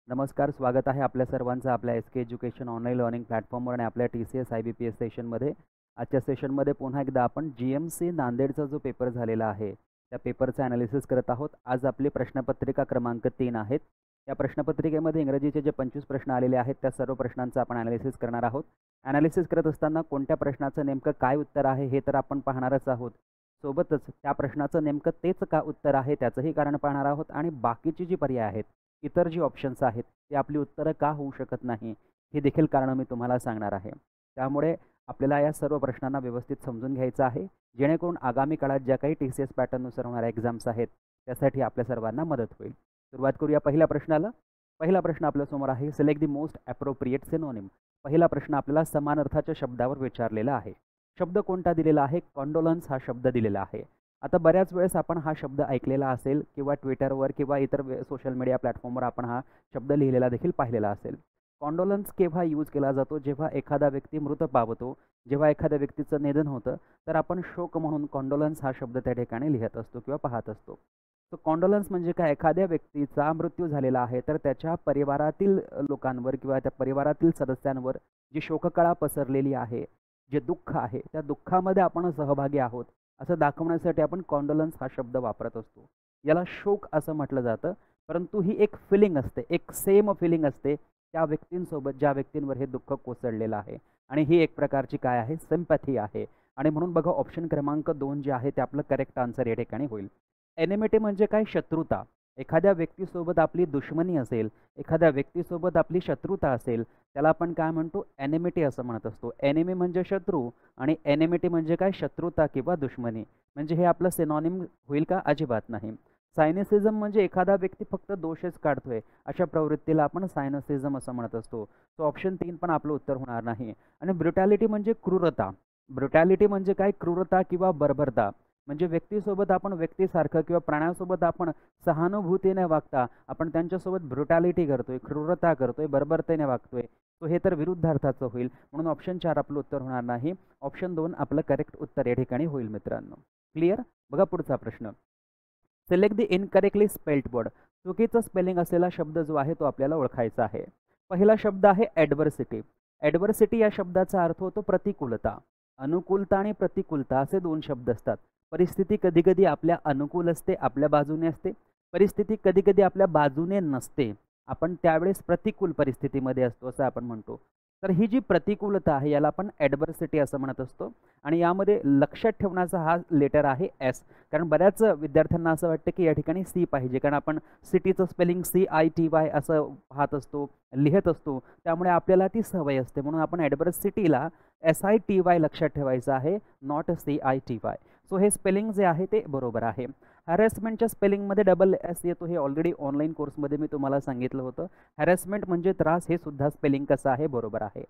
नमस्कार, स्वागत आहे आपल्या सर्वांचं आपल्या एस-के एज्युकेशन ऑनलाईन लर्निंग प्लॅटफॉर्मवर आणि आपल्या टी-सी-एस आय-बी-पी-एस सेशनमध्ये. आजच्या सेशनमध्ये पुन्हा एकदा आपण जी-एम-सी नांदेडचा जो पेपर झालेला आहे त्या पेपरचं ॲनालिसिस करत आहोत. आज आपली प्रश्नपत्रिका क्रमांक 3 आहेत. या प्रश्नपत्रिकेमध्ये इंग्रजीचे जे 25 प्रश्न आलेले आहेत त्या सर्व प्रश्नांचं आपण ॲनालिसिस करणार आहोत. ॲनालिसिस करत असताना कोणत्या प्रश्नाचं नेमकं काय उत्तर आहे हे तर आपण पाहणारच आहोत. सोबतच त्या प्रश्नाचं नेमकं तेच का उत्तर आहे त्याचंही कारण पाहणार आहोत आणि बाकीची जी पर्याय आहेत, इतर जी ऑप्शन्स आहेत ती आपली उत्तरं का होऊ शकत नाही हे देखील कारणं मी तुम्हाला सांगणार आहे. त्यामुळे आपल्याला या सर्व प्रश्नांना व्यवस्थित समजून घ्यायचं आहे, जेणेकरून आगामी काळात ज्या काही टी-सी-एस पॅटर्ननुसार होणाऱ्या एक्झाम्स आहेत त्यासाठी आपल्या सर्वांना मदत होईल. सुरुवात करूया पहिल्या प्रश्नाला. पहिला प्रश्न आपल्यासमोर आहे, select the most appropriate synonym. पहिला प्रश्न आपल्याला समान अर्थाच्या शब्दावर विचारलेला आहे. शब्द कोणता दिलेला आहे? कॉन्डोलन्स हा शब्द दिलेला आहे. आता बऱ्याच वेळेस आपण हा शब्द ऐकलेला असेल किंवा ट्विटरवर किंवा इतर सोशल मीडिया प्लॅटफॉर्मवर आपण हा शब्द लिहिलेला देखील पाहिलेला असेल. कॉन्डोलन्स केव्हा यूज केला जातो? जेव्हा एखादा व्यक्ती मृत पावतो, जेव्हा एखाद्या व्यक्तीचं निधन होतं तर आपण शोक म्हणून कॉन्डोलन्स हा शब्द त्या ठिकाणी लिहित असतो किंवा पाहत असतो. तर कॉन्डोलन्स म्हणजे काय? एखाद्या व्यक्तीचा मृत्यू झालेला आहे तर त्याच्या परिवारातील लोकांवर किंवा त्या परिवारातील सदस्यांवर जी शोककळा पसरलेली आहे, जे दुःख आहे त्या दुःखामध्ये आपण सहभागी आहोत असं दाखवण्यासाठी आपण कॉन्डोलन्स हा शब्द वापरत असतो. याला शोक असं म्हटलं जातं, परंतु ही एक फिलिंग असते, एक सेम फिलिंग असते त्या व्यक्तींसोबत ज्या व्यक्तींवर हे दुःख कोसळलेलं आहे. आणि ही एक प्रकारची काय आहे? सिम्पॅथी आहे. आणि म्हणून बघा ऑप्शन क्रमांक 2 जे आहे ते आपलं करेक्ट आन्सर या ठिकाणी होईल. एनिमिटी म्हणजे काय? शत्रुता. एखाद्या व्यक्तीसोबत आपली दुश्मनी असेल, एखाद्या व्यक्तीसोबत आपली शत्रुता असेल, त्याला आपण काय म्हणतो? एनिमिटी असं म्हणत असतो. एनिमी म्हणजे शत्रू आणि एनिमिटी म्हणजे काय? शत्रुता किंवा दुश्मनी. म्हणजे हे आपलं सिनॉनिम होईल का? अजिबात नाही. सायनिसिझम म्हणजे एखादा व्यक्ती फक्त दोषच काढतोय अशा प्रवृत्तीला आपण सायनिसिझम असं म्हणत असतो. तो ऑप्शन 3 पण आपलं उत्तर होणार नाही. आणि ब्रुटॅलिटी म्हणजे क्रूरता. ब्रुटॅलिटी म्हणजे काय? क्रूरता किंवा बर्बरता. म्हणजे व्यक्तीसोबत आपण व्यक्तीसारखं किंवा प्राण्यासोबत आपण सहानुभूतीने वागता आपण त्यांच्यासोबत ब्रुटॅलिटी करतोय, क्रूरता करतोय, बर्बरतेने वागतोय. तो हे तर विरुद्धार्थाचं होईल. म्हणून ऑप्शन 4 आपलं उत्तर होणार नाही. ऑप्शन 2 आपलं करेक्ट उत्तर या ठिकाणी होईल मित्रांनो. क्लिअर? बघा पुढचा प्रश्न. Select the incorrectly spelled word. चुकीचं स्पेलिंग असलेला शब्द जो आहे तो आपल्याला ओळखायचा आहे. पहिला शब्द आहे ॲडव्हर्सिटी. ॲडव्हर्सिटी या शब्दाचा अर्थ होतो प्रतिकूलता. अनुकूलता आणि प्रतिकूलता असे 2 शब्द असतात. परिस्थिती कधी-कधी आपल्या अनुकूल असते, आपल्या बाजूने असते. परिस्थिती कधी-कधी आपल्या बाजूने नसते. आपण त्यावेळेस प्रतिकूल परिस्थितीमध्ये असतो असं आपण म्हणतो. तर ही जी प्रतिकूलता आहे याला आपण ॲडव्हर्सिटी असं म्हणत असतो. आणि यामध्ये लक्षात ठेवण्याचा हा लेटर आहे एस. कारण बऱ्याच विद्यार्थ्यांना असं वाटतं की या ठिकाणी सी पाहिजे, कारण आपण सिटीचं स्पेलिंग CITY असं पाहत असतो, लिहित असतो. त्यामुळे आपल्याला ती सवय असते. म्हणून आपण ॲडव्हर्सिटीला SITY लक्षात ठेवायचं आहे, नॉट CITY. सो हे स्पेलिंग जे आहे ते बरोबर आहे. हॅरेसमेंटच्या स्पेलिंगमध्ये डबल एस येतो, हे ऑलरेडी ऑनलाईन कोर्समध्ये मी तुम्हाला सांगितलं होतं. हॅरेसमेंट म्हणजे त्रास, हे सुद्धा स्पेलिंग कसं आहे? बरोबर आहे.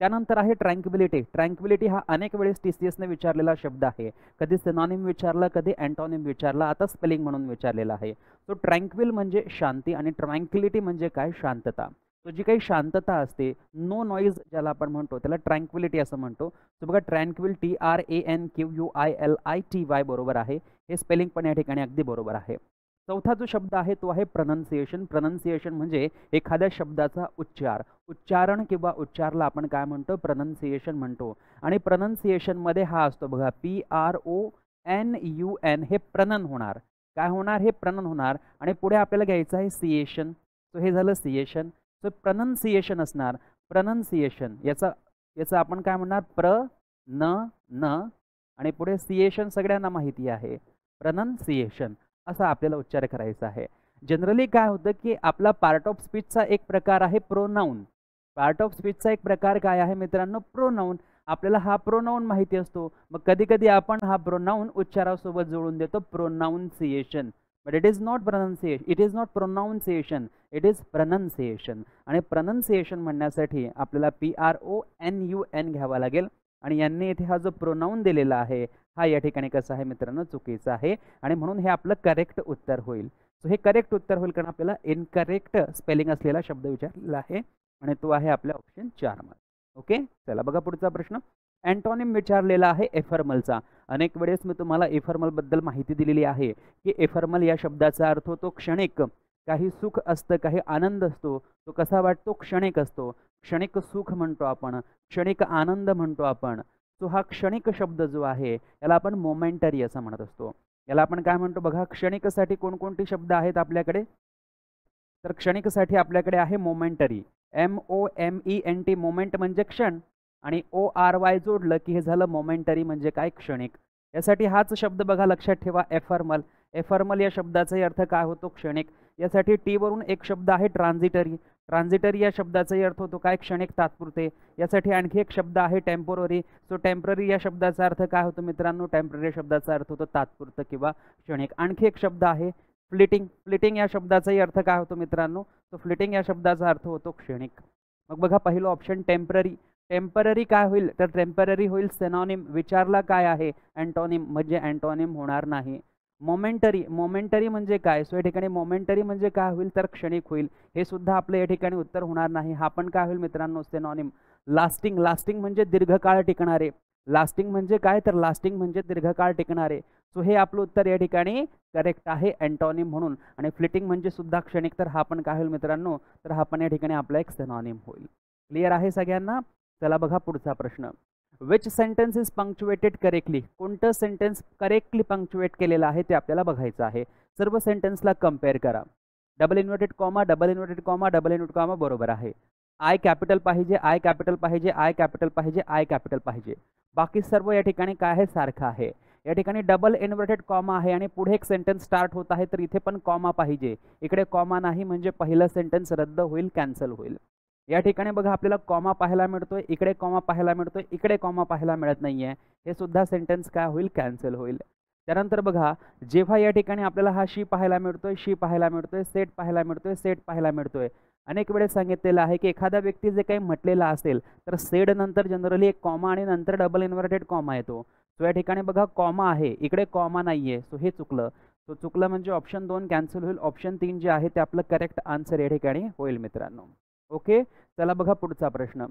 त्यानंतर आहे ट्रँक्विलिटी. ट्रँक्विलिटी हा अनेक वेळेस TCSने विचारलेला शब्द आहे. कधी सिनॉनिम विचारला, कधी अँटॉनिम विचारला, आता स्पेलिंग म्हणून विचारलेला आहे. तो ट्रँक्विल म्हणजे शांती आणि ट्रँक्विलिटी म्हणजे काय? शांतता. तो जी काही शांतता असते, नो नॉईज ज्याला आपण म्हणतो त्याला ट्रँक्विलिटी असं म्हणतो. तर बघा ट्रँक्विल TRANQUILITY बरोबर आहे. हे स्पेलिंग पण या ठिकाणी अगदी बरोबर आहे. चौथा जो शब्द आहे तो आहे प्रनन्सिएशन. प्रनन्सिएशन म्हणजे एखाद्या शब्दाचा उच्चार. उच्चारण किंवा उच्चारला आपण काय म्हणतो? प्रनन्सिएशन म्हणतो. आणि प्रनन्सिएशनमध्ये हा असतो बघा PRONUN. हे प्रनन होणार. काय होणार? हे प्रनन होणार. आणि पुढे आपल्याला घ्यायचं आहे सिएशन. सो हे झालं सिएशन. सो प्रनन्सिएशन असणार. प्रनन्सिएशन याचं आपण काय म्हणणार? न आणि पुढे सिएशन सगळ्यांना माहिती आहे. प्रनन्सिएशन असा आपल्याला उच्चार करायचा आहे. जनरली काय होतं की आपला पार्ट ऑफ स्पीचचा एक प्रकार आहे प्रोनाऊन. पार्ट ऑफ स्पीचचा एक प्रकार काय आहे मित्रांनो? प्रोनाऊन. आपल्याला हा प्रोनाऊन माहिती असतो. मग कधी-कधी आपण हा प्रोनाऊन उच्चारासोबत जोडून देतो pronunciation. But it is not pronunciation, it is not pronunciation, it is pronunciation. आणि प्रनन्सिएशन म्हणण्यासाठी आपल्याला PRONUN घ्यावा लागेल. आणि यांनी इथे हा जो प्रोनाऊन दिलेला आहे हा या ठिकाणी कसा आहे मित्रांनो? चुकीचा आहे. आणि म्हणून हे आपलं करेक्ट उत्तर होईल. सो हे करेक्ट उत्तर होईल कारण आपल्याला इनकरेक्ट स्पेलिंग असलेला शब्द विचारलेला आहे आणि तो आहे आपल्या ऑप्शन 4 मध्ये. ओके, चला बघा पुढचा प्रश्न. अँटॉनिम विचारलेला आहे एफर्मलचा. अनेक वेळेस मी तुम्हाला एफर्मलबद्दल माहिती दिलेली आहे की एफर्मल या शब्दाचा अर्थ होतो क्षणिक, काही सुख असतं, काही आनंद असतो, तो कसा वाटतो? क्षणिक असतो. क्षणिक सुख म्हणतो आपण, क्षणिक आनंद म्हणतो आपण. सो हा क्षणिक शब्द जो आहे याला आपण मोमेंटरी असं म्हणत असतो. याला आपण काय म्हणतो बघा, क्षणिकसाठी कोणकोणते शब्द आहेत आपल्याकडे? तर क्षणिकसाठी आपल्याकडे आहे मोमेंटरी, MOMENT, मोमेंट म्हणजे क्षण, आणि ORY जोडलं की हे झालं मोमेंटरी म्हणजे काय? क्षणिक. यासाठी हाच शब्द बघा लक्षात ठेवा, एफर्मल. एफर्मल या शब्दाचाही अर्थ काय होतो? क्षणिक. यासाठी टी वरून एक शब्द आहे ट्रान्झिटरी. ट्रान्झिटरी या क्षब्दाचाही अर्थ होतो काय? क्षणिक, तात्पुरते. यासाठी आणखी एक शब्द आहे टेम्पोररी. सो टेम्पररी या शब्दाचा अर्थ काय होतो मित्रांनो? टेम्पररी शब्दाचा अर्थ होतो तात्पुरतं किंवा क्षणिक. आणखी एक शब्द आहे फ्लिटिंग. फ्लिटिंग या शब्दाचाही अर्थ काय होतो मित्रांनो? तो फ्लिटिंग या शब्दाचा अर्थ होतो क्षणिक. मग बघा पहिलं ऑप्शन टेम्पररी. टेम्पररी काय होईल? तर टेम्पररी होईल सिनॉनिम. विचारला काय आहे? अँटोनिम, म्हणजे अँटोनिम होणार नाही. मोमेंटरी. मोमेंटरी म्हणजे काय? सो या ठिकाणी मोमेंटरी म्हणजे काय होईल? तर क्षणिक होईल. हे सुद्धा आपलं या ठिकाणी उत्तर होणार नाही. हा पण काय होईल मित्रांनो? सिनॉनिम. लास्टिंग. लास्टिंग म्हणजे दीर्घकाळ टिकणारे. लास्टिंग म्हणजे काय? तर लास्टिंग म्हणजे दीर्घकाळ टिकणारे. सो हे आपलं उत्तर या ठिकाणी करेक्ट आहे अँटोनिम म्हणून. आणि फ्लिटिंग म्हणजे सुद्धा क्षणिक, तर हा पण काय होईल मित्रांनो? तर हा पण या ठिकाणी आपला एक सिनॉनिम होईल. क्लिअर आहे सगळ्यांना? चला बघा पुढचा प्रश्न. Which sentence is punctuated correctly? कोणतं सेंटेन्स करेक्टली पंक्च्युएट केलेलं आहे ते आपल्याला बघायचं आहे. सर्व सेंटेन्सला कम्पेअर करा. Double inverted comma, double inverted comma, double inverted comma बरोबर आहे. आय कॅपिटल पाहिजे, आय कॅपिटल पाहिजे, आय कॅपिटल पाहिजे, आय कॅपिटल पाहिजे. बाकी सर्व या ठिकाणी काय आहे? सारखं आहे. या ठिकाणी डबल इन्व्हर्टेड कॉमा आहे आणि पुढे एक सेंटेन्स स्टार्ट होत आहे, तर इथे पण कॉमा पाहिजे. इकडे कॉमा नाही म्हणजे पहिलं सेंटेन्स रद्द होईल, कॅन्सल होईल. या ठिकाणी बघा आपल्याला कॉमा पाहायला मिळतोय, इकडे कॉमा पाहायला मिळतोय, इकडे कॉमा पाहायला मिळत नाहीये. हे सुद्धा सेंटेन्स काय होईल? कॅन्सल होईल. त्यानंतर बघा जेव्हा या ठिकाणी आपल्याला हा शी पाहायला मिळतोय, शी पाहायला मिळतोय, सेट पाहायला मिळतोय, सेट पाहायला मिळतोय. अनेक वेळेस सांगितलेलं आहे की एखादा व्यक्ती जे काही म्हटलेलं असेल तर सेड नंतर जनरली एक कॉमा आणि नंतर डबल इन्व्हर्टेड कॉमा येतो. सो या ठिकाणी बघा कॉमा आहे, इकडे कॉमा नाहीये. सो हे चुकलं. सो चुकलं म्हणजे ऑप्शन 2 कॅन्सल होईल. ऑप्शन 3 जे आहे ते आपलं करेक्ट आन्सर या ठिकाणी होईल मित्रांनो. ओके, चला बघा पुढचा प्रश्न.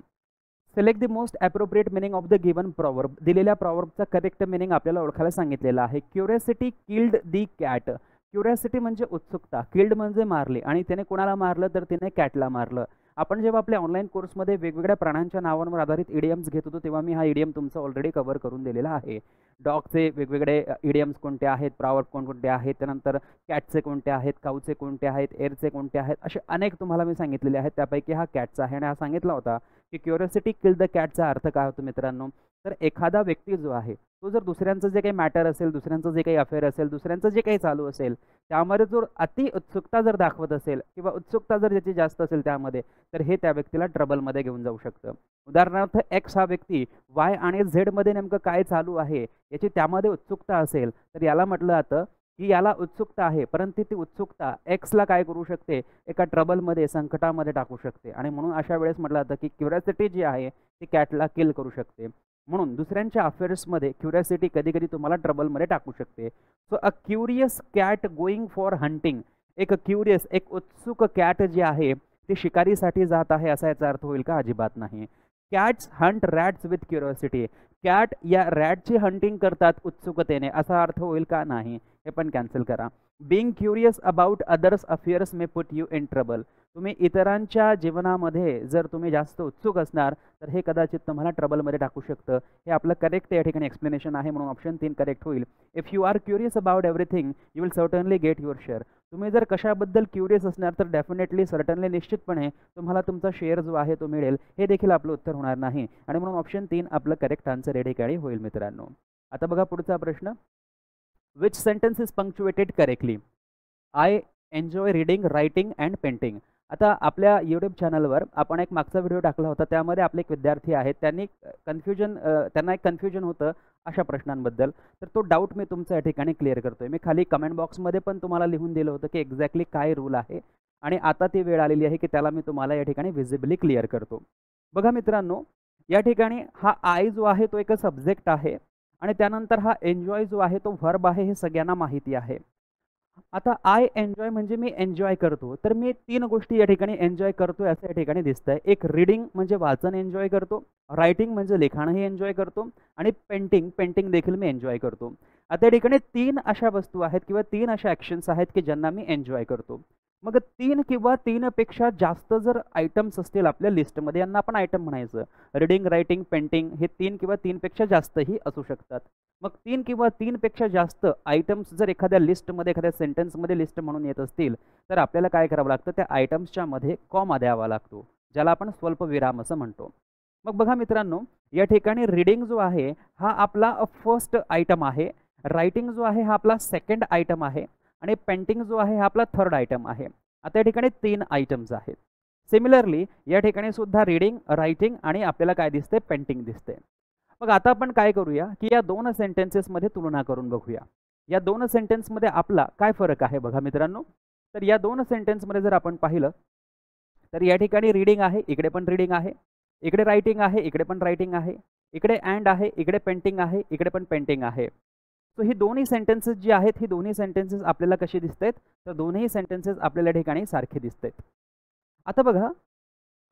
Select the most appropriate meaning of the given proverb. दिलेल्या प्रॉवर्बचा करेक्ट मिनिंग आपल्याला ओळखायला सांगितलेला आहे. क्युरियोसिटी किल्ड दी कॅट. क्युरियोसिटी म्हणजे उत्सुकता, किल्ड म्हणजे मारले, आणि त्याने कोणाला मारलं? तर तिने कॅटला मारलं. आपण जेव्हा आपल्या ऑनलाईन कोर्समध्ये वेगवेगळ्या प्राण्यांच्या नावांवर आधारित इडियम्स घेत होतो तेव्हा मी हा इडियम तुमचा ऑलरेडी कव्हर करून दिलेला आहे. डॉगचे वेगवेगळे इडियम्स कोणते आहेत, प्रॉवर्ब कोणकोणते आहेत, त्यानंतर कॅटचे कोणते आहेत, काऊचे कोणते आहेत, एअरचे कोणते आहेत, असे अनेक तुम्हाला मी सांगितलेले आहेत. त्यापैकी हा कॅटचा आहे आणि हा सांगितला होता की क्युरियोसिटी किल द कॅटचा अर्थ काय होतो मित्रांनो? तर एखादा व्यक्ती जो आहे तो जर दुसऱ्यांचं जे काही मॅटर असेल, दुसऱ्यांचं जे काही अफेअर असेल, दुसऱ्यांचं जे काही चालू असेल त्यामध्ये जर अति उत्सुकता जर दाखवत असेल किंवा उत्सुकता जर ज्याची जास्त असेल त्यामध्ये, तर हे त्या व्यक्तीला ट्रबलमध्ये घेऊन जाऊ शकतं. उदाहरणार्थ एक्स हा व्यक्ती वाय आणि झेडमध्ये नेमकं काय चालू आहे याची त्यामध्ये उत्सुकता असेल तर याला म्हटलं जातं की याला उत्सुकता आहे, परंतु ती उत्सुकता एक्सला काय करू शकते? एका ट्रबलमध्ये, संकटामध्ये टाकू शकते. आणि म्हणून अशा वेळेस म्हटलं जातं की क्युरियोसिटी जी आहे ती कॅटला किल करू शकते. म्हणून दुसऱ्यांच्या अफेअर्समध्ये क्युरियोसिटी कधी कधी तुम्हाला ट्रबलमध्ये टाकू शकते. So a curious cat going for hunting. एक क्युरियस, एक उत्सुक कॅट जी आहे ती शिकारीसाठी जात आहे असा याचा अर्थ होईल का? अजिबात नाही. Cats Hunt rats with curiosity. Cat या रॅटची हंटिंग करतात उत्सुकतेने असा अर्थ होईल का? नाही. हे पण कॅन्सल करा. Being curious about others affairs may put you in trouble. तुम्ही इतरांच्या जीवनामध्ये जर तुम्ही जास्त उत्सुक असणार तर हे कदाचित तुम्हाला ट्रबलमध्ये टाकू शकतं. हे आपलं करेक्ट या ठिकाणी एक्सप्लेनेशन आहे, म्हणून ऑप्शन 3 करेक्ट होईल. If you are curious about everything you will certainly get your share. तुम्ही जर कशाबद्दल क्युरियस असणार तर डेफिनेटली सर्टनली निश्चितपणे तुम्हाला तुमचा शेअर जो आहे तो मिळेल. हे देखील आपलं उत्तर होणार नाही आणि म्हणून ऑप्शन 3 आपलं करेक्ट आन्सर या ठिकाणी होईल मित्रांनो. आता बघा पुढचा प्रश्न. Which sentence is punctuated correctly? I enjoy reading, writing and painting. आता आपल्या यूट्यूब चॅनलवर आपण एक मागचा व्हिडिओ टाकला होता, त्यामध्ये आपले एक विद्यार्थी आहेत, त्यांना एक कन्फ्युजन होतं अशा प्रश्नांबद्दल. तर तो डाऊट मी तुमचा या ठिकाणी क्लिअर करतोय. मी खाली कमेंट बॉक्समध्ये पण तुम्हाला लिहून दिलं होतं की एक्झॅक्टली काय रूल आहे, आणि आता ती वेळ आलेली आहे की त्याला मी तुम्हाला या ठिकाणी व्हिजिबली क्लिअर करतो. बघा मित्रांनो, या ठिकाणी हा आय जो आहे तो एक सब्जेक्ट आहे आणि त्यानंतर हा एन्जॉय जो आहे तो व्हर्ब आहे, हे सगळ्यांना माहिती आहे. आता आय एन्जॉय म्हणजे मी एन्जॉय करतो, तर मी 3 गोष्टी या ठिकाणी एन्जॉय करतोय असं या ठिकाणी दिसतंय. एक रीडिंग म्हणजे वाचन एन्जॉय करतो, रायटिंग म्हणजे लिखाणही एन्जॉय करतो, आणि पेंटिंग देखील मी एन्जॉय करतो. आता या ठिकाणी 3 अशा वस्तू आहेत किंवा 3 अशा ॲक्शन्स आहेत की ज्यांना मी एन्जॉय करतो. मग 3 किंवा 3 पेक्षा जास्त जर आयटम्स असतील आपल्या लिस्टमध्ये, यांना आपण आयटम म्हणायचं. रीडिंग, रायटिंग, पेंटिंग हे 3 किंवा 3 पेक्षा जास्तही असू शकतात. मग 3 किंवा 3 पेक्षा जास्त आयटम्स जर एखाद्या लिस्टमध्ये, एखाद्या सेंटेन्समध्ये लिस्ट म्हणून येत असतील, तर आपल्याला काय करावं लागतं, त्या आयटम्सच्या मध्ये कॉमा द्यावा लागतो, ज्याला आपण स्वल्पविराम असं म्हणतो. मग बघा मित्रांनो, या ठिकाणी रीडिंग जो आहे हा आपला फर्स्ट आयटम आहे, रायटिंग जो आहे हा आपला सेकंड आयटम आहे आणि पेंटिंग जो आहे हा आपला थर्ड आयटम आहे. आता या ठिकाणी 3 आयटम्स आहेत. सिमिलरली या ठिकाणी सुद्धा रीडिंग, रायटिंग आणि आपल्याला काय दिसते, पेंटिंग दिसते. मग आता आपण काय करूया की या 2 सेंटेन्सेसमध्ये तुलना करून बघूया. या 2 सेंटेन्समध्ये आपला काय फरक आहे बघा मित्रांनो. तर या 2 सेंटेन्समध्ये जर आपण पाहिलं तर या ठिकाणी रीडिंग आहे, इकडे पण रीडिंग आहे, इकडे रायटिंग आहे, इकडे पण रायटिंग आहे, इकडे अँड आहे, इकडे पेंटिंग आहे, इकडे पण पेंटिंग आहे. सो ही दोन्ही सेंटेन्सेस जी आहेत, ही दोन्ही सेंटेन्सेस आपल्याला कशी दिसतात, तर दोन्ही सेंटेन्सेस आपल्याला ठिकाणी सारखे दिसतात. आता बघा,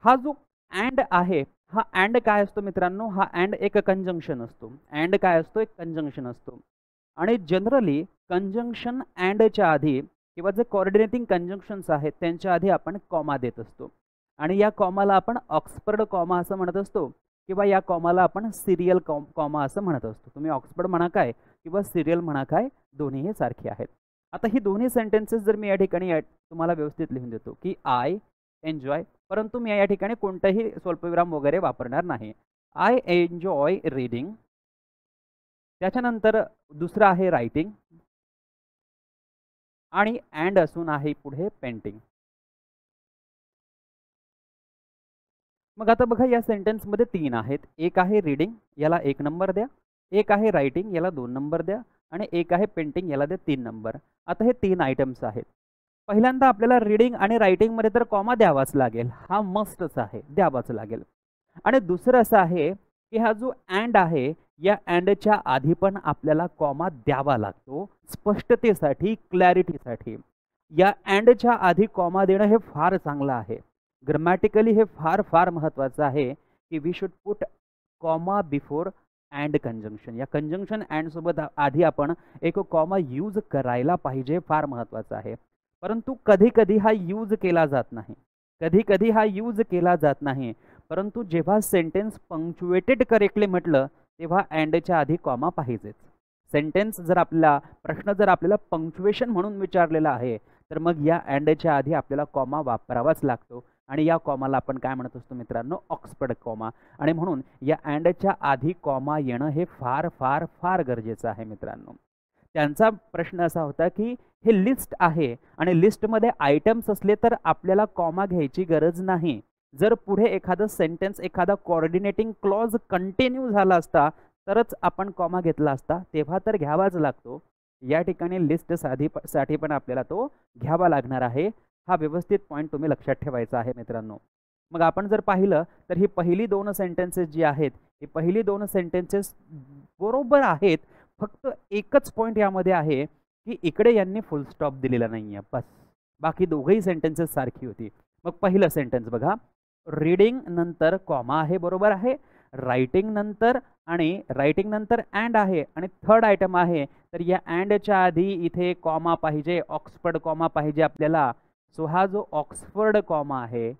हा जो अँड आहे, हा अँड काय असतो मित्रांनो, हा अँड एक कंजंक्शन असतो. अँड काय असतो, एक कंजंक्शन असतो. आणि जनरली कंजंक्शन अँडच्या आधी किंवा जे कोऑर्डिनेटिंग कंजंक्शन्स आहेत त्यांच्या आधी आपण कॉमा देत असतो. आणि या कॉमाला आपण ऑक्सफर्ड कॉमा असं म्हणत असतो किंवा या कॉमाला आपण सिरियल कॉमा असं म्हणत असतो. तुम्ही ऑक्सफर्ड म्हणा काय किंवा सिरियल म्हणा काय, दोन्ही सारखे आहेत. आता ही दोन्ही सेंटेन्सेस जर मी या ठिकाणी तुम्हाला व्यवस्थित लिहून देतो की आय एन्जॉय, परंतु मी या ठिकाणी कोणताही स्वल्पविराम वगैरे वापरणार नाही. आय एन्जॉय रीडिंग, त्याच्यानंतर दुसरं आहे रायटिंग आणि अँड असून आहे पुढे पेंटिंग. मग आता बघा, या सेंटेन्समध्ये 3 आहेत. एक आहे रीडिंग, याला 1 नंबर द्या. एक आहे रायटिंग, याला 2 नंबर द्या. आणि एक आहे पेंटिंग, याला द्या 3 नंबर. आता हे 3 आयटम्स आहेत. पहिल्यांदा आपल्याला रीडिंग आणि रायटिंगमध्ये तर कॉमा द्यावाच लागेल, हा मस्टच आहे, द्यावाच लागेल. आणि दुसरं असं आहे की हा जो अँड आहे, या अँडच्या आधी पण आपल्याला कॉमा द्यावा लागतो स्पष्टतेसाठी, क्लॅरिटीसाठी. या अँडच्या आधी कॉमा देणं हे फार चांगलं आहे. ग्रामॅटिकली हे फार फार महत्त्वाचं आहे की we should put comma before and conjunction. या कंजंक्शन अँड सोबत आधी आपण एक कॉमा यूज करायला पाहिजे, फार महत्त्वाचं आहे. परंतु कधी कधी हा यूज केला जात नाही, कधी कधी हा यूज केला जात नाही. परंतु जेव्हा सेंटेन्स पंक्च्युएटेड करेक्टली म्हटलं तेव्हा अँडच्या आधी कॉमा पाहिजेच. सेंटेन्स जर आपला प्रश्न जर आपल्याला पंक्च्युएशन म्हणून विचारलेला आहे तर मग या अँडच्या आधी आपल्याला कॉमा वापरावाच लागतो. आणि या कॉमाला आपण काय म्हणत असतो मित्रांनो, ऑक्सफर्ड कॉमा. आणि म्हणून या अँडच्या आधी कॉमा येणं हे फार फार फार गरजेचं आहे मित्रांनो. त्यांचा प्रश्न असा होता की हे लिस्ट आहे आणि लिस्टमध्ये आयटम्स असले तर आपल्याला कॉमा घ्यायची गरज नाही. जर पुढे एखादं सेंटेन्स, एखादा कोऑर्डिनेटिंग क्लॉज कंटिन्यू झाला असता तरच आपण कॉमा घेतला असता, तेव्हा तर घ्यावाच लागतो. या ठिकाणी लिस्ट साठी पण आपल्याला तो घ्यावा लागणार आहे. हा व्यवस्थित पॉईंट तुम्ही लक्षात ठेवायचा आहे मित्रांनो. मग आपण जर पाहिलं तर ही पहिली 2 सेंटेन्सेस जी आहेत, ही पहिली 2 सेंटेन्सेस बरोबर आहेत. फक्त एकच पॉईंट यामध्ये आहे की इकडे यांनी फुल स्टॉप दिलेला नाही आहे, बस. बाकी दोघंही सेंटेन्सेस सारखी होती. मग पहिलं सेंटेन्स बघा, रीडिंग नंतर कॉमा आहे, बरोबर आहे. रायटिंग नंतर आणि रायटिंग नंतर अँड आहे आणि थर्ड आयटम आहे. तर या अँडच्या आधी इथे कॉमा पाहिजे, ऑक्सफर्ड कॉमा पाहिजे आपल्याला. सो हा जो ऑक्सफर्ड कॉमा आहे,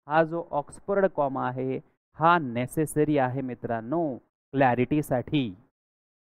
हा जो ऑक्सफर्ड कॉमा आहे, हा नेसेसरी आहे मित्रांनो. क्लॅरिटीसाठी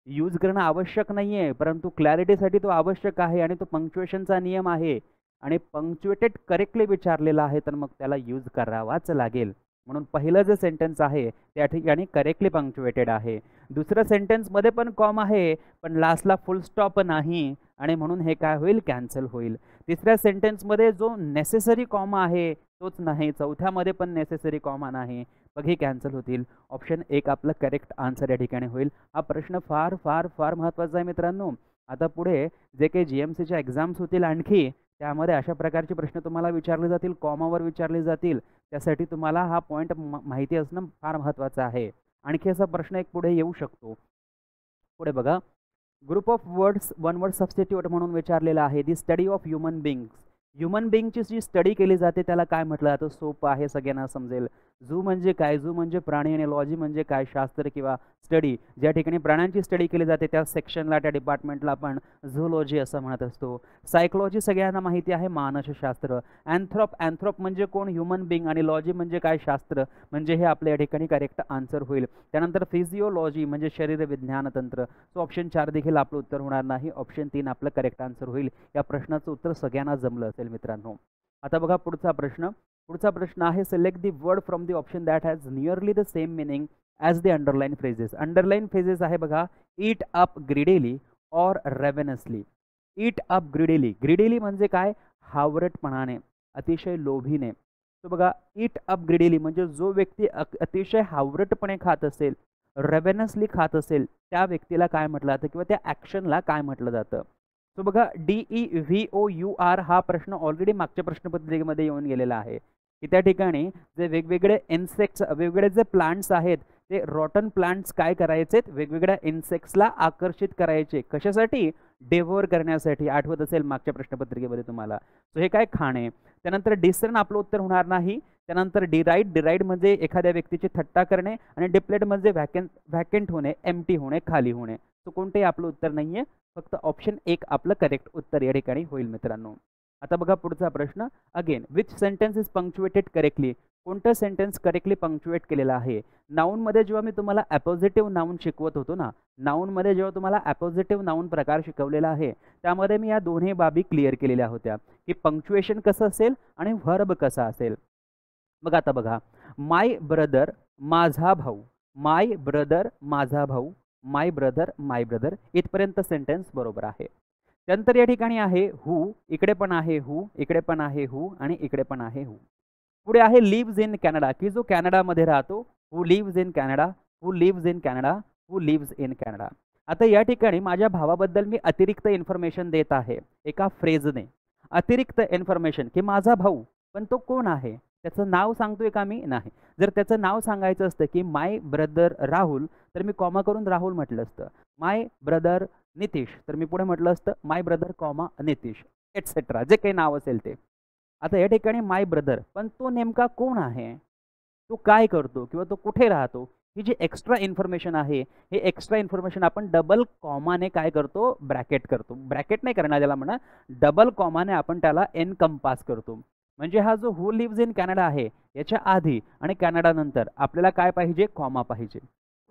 यूज करणं आवश्यक नाही आहे, परंतु क्लॅरिटीसाठी तो आवश्यक आहे. आणि तो पंक्च्युएशनचा नियम आहे आणि पंक्च्युएटेड करेक्टली विचारलेला आहे तर मग त्याला यूज करावाच लागेल. म्हणून पहिलं जे सेंटेन्स आहे त्या ठिकाणी करेक्टली पंक्च्युएटेड आहे. दुसरं सेंटेन्समध्ये पण कॉमा आहे पण लास्टला फुल स्टॉप नाही आणि म्हणून हे काय होईल, कॅन्सल होईल. तिसऱ्या सेंटेन्समध्ये जो नेसेसरी कॉमा आहे तोच नाही, चौथ्यामध्ये पण नेसेसरी कॉमा नाही, मग हे कॅन्सल होतील. ऑप्शन 1 आपलं करेक्ट आन्सर या ठिकाणी होईल. हा प्रश्न फार फार फार महत्त्वाचा आहे मित्रांनो. आता पुढे जे काही GMCच्या एक्झाम्स होतील आणखी, त्यामध्ये अशा प्रकारचे प्रश्न तुम्हाला विचारले जातील, कॉमावर विचारले जातील. त्यासाठी तुम्हाला हा पॉईंट माहिती असणं फार महत्त्वाचं आहे. आणखी असा प्रश्न एक पुढे येऊ शकतो. पुढे बघा, group of words one word substitute म्हणून विचारलेला आहे. The study of human beings. Human बिईंगची जी स्टडी केली जाते त्याला काय म्हटलं जातं? सोपं आहे, सगळ्यांना समजेल. झू म्हणजे काय? झू म्हणजे प्राणी आणि लॉजी म्हणजे काय? शास्त्र किंवा स्टडी. ज्या ठिकाणी प्राण्यांची स्टडी केली जाते त्या सेक्शनला, त्या डिपार्टमेंटला आपण झूलॉजी असं म्हणत असतो. सायकोलॉजी सगळ्यांना माहिती आहे, मानसशास्त्र. अँथ्रोप म्हणजे कोण? Human being. आणि लॉजी म्हणजे काय? शास्त्र. म्हणजे हे आपल्या या ठिकाणी करेक्ट आन्सर होईल. त्यानंतर फिजिओलॉजी म्हणजे शरीर विज्ञान तंत्र. सो ऑप्शन 4 देखील आपलं उत्तर होणार नाही. ऑप्शन 3 आपलं करेक्ट आन्सर होईल. या प्रश्नाचं उत्तर सगळ्यांना जमलं असेल मित्रांनो. आता बघा पुढचा प्रश्न. पुढचा प्रश्न आहे, select the word from the option that has nearly the same meaning as the underline phrases. Underline phrases आहे बघा, eat up greedily or ravenously. Eat up greedily. Greedily म्हणजे काय? हावरटपणाने, अतिशय लोभीने. तो बघा, ईट अप ग्रिडीली म्हणजे जो व्यक्ती अतिशय हावरटपणे खात असेल, रेव्हेनसली खात असेल, त्या व्यक्तीला काय म्हटलं जातं किंवा त्या ॲक्शनला काय म्हटलं जातं? तो बघा, DEVOUR हा प्रश्न ऑलरेडी मागच्या प्रश्नपत्रिकेमध्ये येऊन गेलेला आहे, की त्या ठिकाणी जे वेगवेगळे इन्सेक्ट्स, वेगवेगळे जे प्लांट्स आहेत, ते रॉटन प्लांट्स काय करायचेत? वेगवेगळ्या इन्सेक्ट्सला आकर्षित करायचे. कशासाठी? डेव्होर करण्यासाठी. आठवत असेल मागच्या प्रश्नपत्रिकेमध्ये तुम्हाला. सो हे काय? खाणे. त्यानंतर डिसर्न आपलं उत्तर होणार नाही. त्यानंतर डिराईड म्हणजे एखाद्या व्यक्तीची थट्टा करणे. आणि डिप्लेट म्हणजे व्हॅकंट होणे, एम्प्टी होणे, खाली होणे. सो कोणतेही आपलं उत्तर नाहीये. फक्त ऑप्शन 1 आपलं करेक्ट उत्तर या ठिकाणी होईल मित्रांनो. आता बघा पुढचा प्रश्न. Again, which sentence is punctuated correctly. कोणतं सेंटेन्स करेक्टली पंक्च्युएट केलेलं आहे? नाऊनमध्ये जेव्हा मी तुम्हाला अपोजिटिव्ह नाऊन शिकवत होतो ना, नाऊनमध्ये जेव्हा तुम्हाला अपोजिटिव्ह नाऊन प्रकार शिकवलेला आहे, त्यामध्ये मी या दोन्ही बाबी क्लिअर केलेल्या होत्या, की पंक्च्युएशन कसं असेल आणि व्हर्ब कसा असेल. मग आता बघा, माय ब्रदर माझा भाऊ, माय ब्रदर माझा भाऊ, माय ब्रदर इथपर्यंत सेंटेन्स बरोबर आहे. त्यानंतर या ठिकाणी आहे हू, इकडे पण आहे हू, इकडे पण आहे हू आणि इकडे पण आहे हू. पुढे आहे लिव्हज इन कॅनडा, की जो कॅनडामध्ये राहतो. Who lives in Canada, who lives in Canada, who lives in Canada. आता या ठिकाणी माझ्या भावाबद्दल मी अतिरिक्त इन्फॉर्मेशन देत आहे एका फ्रेजने. अतिरिक्त इन्फॉर्मेशन, की माझा भाऊ, पण तो कोण आहे? त्याचं नाव सांगतोय का मी? नाही. जर त्याचं नाव सांगायचं असतं की माय ब्रदर राहुल, तर मी कॉमा करून राहुल म्हटलं असतं. माय ब्रदर नितीश, तर मी पुढे म्हटलं असतं माय ब्रदर कॉमा नितीश, एटसेट्रा, जे काही नाव असेल ते. आता या ठिकाणी माय ब्रदर, पण तो नेमका कोण आहे? तो काय करतो किंवा तो कुठे राहतो? ही जी एक्स्ट्रा इन्फॉर्मेशन आहे, हे एक्स्ट्रा इन्फॉर्मेशन आपण डबल कॉमाने काय करतो? ब्रॅकेट करतो. ब्रॅकेट नाही करणार त्याला म्हणा, डबल कॉमाने आपण त्याला एनकम्पास करतो. म्हणजे हा जो हू लिव्हज इन कॅनडा आहे, याच्या आधी आणि कॅनडा नंतर आपल्याला काय पाहिजे? कॉमा पाहिजे.